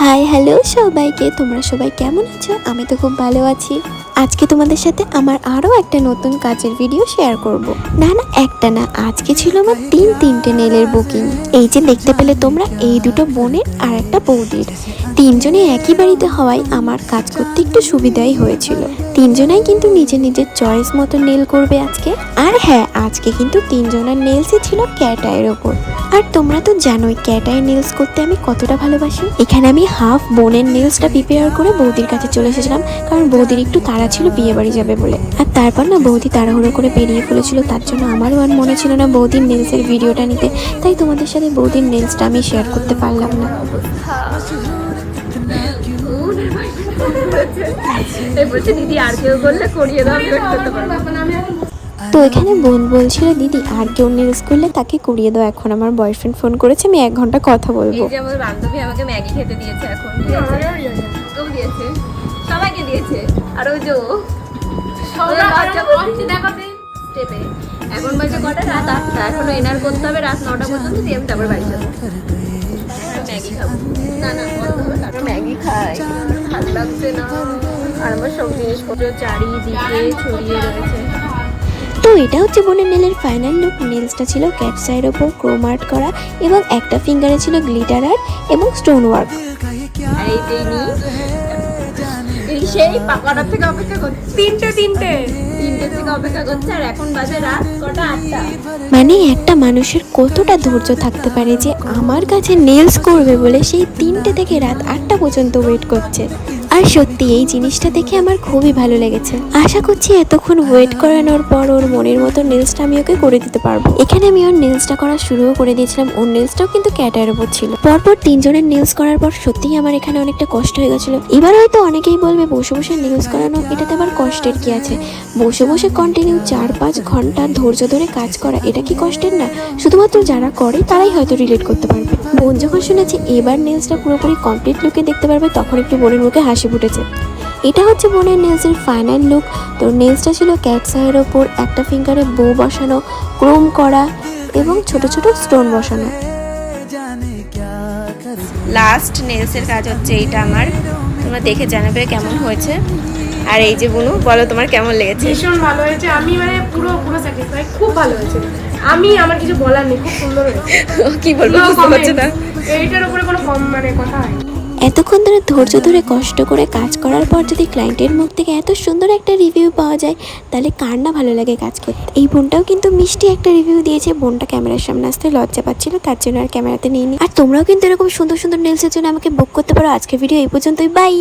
Hi hello সবাইকে, তোমরা সবাই কেমন আছো? আমি তো খুব ভালো আছি। আজকে তোমাদের সাথে আমার আরও একটা নতুন কাজের ভিডিও শেয়ার করব। না একটা না, আজকে ছিল আমার তিনটে নেলের বুকিং। এই যে দেখতে পেলে তোমরা, এই দুটো বোনের আর একটা বৌদির, তিনজনে একই বাড়িতে হওয়ায় আমার কাজ করতে একটু সুবিধাই হয়েছিল। তিনজনাই কিন্তু নিজের নিজের চয়েস মতো নেল করবে আজকে। আর হ্যাঁ, আজকে কিন্তু তিনজনের নেলসই ছিল ক্যাট আইয়ের ওপর। আর তোমরা তো জানোই ক্যাট আই নেলস করতে আমি কতটা ভালোবাসি। এখানে আমি হাফ বোনের নেলসটা প্রিপেয়ার করে বৌদির কাছে চলে এসেছিলাম, কারণ বৌদির একটু তাড়া ছিল বিয়ে বাড়ি যাবে বলে। আর তারপর না বৌদি তাড়াহুড়ো করে বেরিয়ে ফেলেছিল, তার জন্য আমারও আর মনে ছিল না বৌদির নেলসের ভিডিওটা নিতে, তাই তোমাদের সাথে বৌদির নেলসটা আমি শেয়ার করতে পারলাম না। দিদি আর কেউ করলে করিয়ে দাও। তো এখানে বোন বলছিল দিদি আর কেউ নেলস করলে তাকে করিয়ে দাও। এখন আমার বয়ফ্রেন্ড ফোন করেছে, আমি 1 ঘন্টা কথা বলবো। এই যে আমার বান্ধবী আমাকে ম্যাগি খেতে দিয়েছে, এখন ওকেও দিয়েছে, সবাইকে দিয়েছে। আর ওই যে স্টেপে এখন বাজে কটা? রাত 8টা। এখনো এনার করতে হবে রাত 9টা পর্যন্ত, দিয়ে আমি তারপর বাড়ি যাবো। ম্যাগি খাবো না কারণ ম্যাগি খাই, ভালো লাগছে না। আর আমার সব জিনিসপত্র চারিদিকে ছড়িয়ে রয়েছে। তো এটা হচ্ছে বোনের নেলের ফাইনাল লুক। নেলসটা ছিল ক্যাটস আইয়ের ওপর ক্রোম আর্ট করা, এবং একটা ফিঙ্গারে ছিল গ্লিটার আর্ট এবং স্টোন ওয়ার্ক। আর এই সেই পাকাটা থেকে অপেক্ষা করছে, তিনটে থেকে অপেক্ষা করছে। আর এখন বাজে রাত কটা? 8টা। মানে একটা মানুষের কতটা ধৈর্য থাকতে পারে যে আমার কাছে নেলস করবে বলে সেই 3টে থেকে রাত 8টা পর্যন্ত ওয়েট করছে। আর সত্যি এই জিনিসটা দেখে আমার খুবই ভালো লেগেছে। আশা করছি এতক্ষণ ওয়েট করানোর পর ওর মনের মতো নেলসটা আমি ওকে করে দিতে পারবো। এখানে আমি ওর নেলসটা করা শুরুও করে দিয়েছিলাম। ওর নেলসটাও কিন্তু ক্যাটার ওপর ছিল। পরপর তিনজনের নেলস করার পর সত্যিই আমার এখানে অনেকটা কষ্ট হয়ে গেছিলো। এবার হয়তো অনেকেই বলবে বসে বসে নেলস করানো, এটাতে আবার কষ্টের কি আছে? বসে বসে কন্টিনিউ 4-5 ঘন্টা ধৈর্য ধরে কাজ করা, এটা কি কষ্টের না? শুধুমাত্র যারা করে তারাই হয়তো রিলেট করতে পারবে। বোন যখন শুনেছে এবার নেলসটা পুরোপুরি কমপ্লিট লুকে দেখতে পারবে, তখন একটু বোনের মুখে হাসি ফুটেছে। এটা হচ্ছে বোনের নেলসের ফাইনাল লুক। তো নেলসটা ছিল ক্যাটস আইয়ের ওপর, একটা ফিঙ্গারে বো বসানো, ক্রোম করা এবং ছোট ছোট স্টোন বসানো। লাস্ট নেলসের কাজ হচ্ছে এইটা আমার, তোমরা দেখে জানাবে কেমন হয়েছে। আর এই যে বুনু, বলো তোমার কেমন লেগেছে? ভীষণ ভালো হয়েছে। আমি মানে পুরো স্যাটিসফাই, খুব ভালো হয়েছে। আমার কিছু বলার নেই, খুব সুন্দর হয়েছে। কি বলবো, বুঝতে পারছি না। এইটার উপরে কোনো কম কথা হয়। এতক্ষণ ধরে ধৈর্য ধরে কষ্ট করে কাজ করার পর যদি ক্লায়েন্টের মুখ থেকে এত সুন্দর একটা রিভিউ পাওয়া যায়, তাহলে কার না ভালো লাগে কাজ করতে। এই বোনটাও কিন্তু মিষ্টি একটা রিভিউ দিয়েছে। বোনটা ক্যামেরার সামনে আসতে লজ্জা পাচ্ছিল, তার জন্য আর ক্যামেরাতে নিইনি। আর তোমরাও কিন্তু এরকম সুন্দর সুন্দর নেলসের জন্য আমাকে বুক করতে পারো। আজকের ভিডিও এই পর্যন্তই, বাই।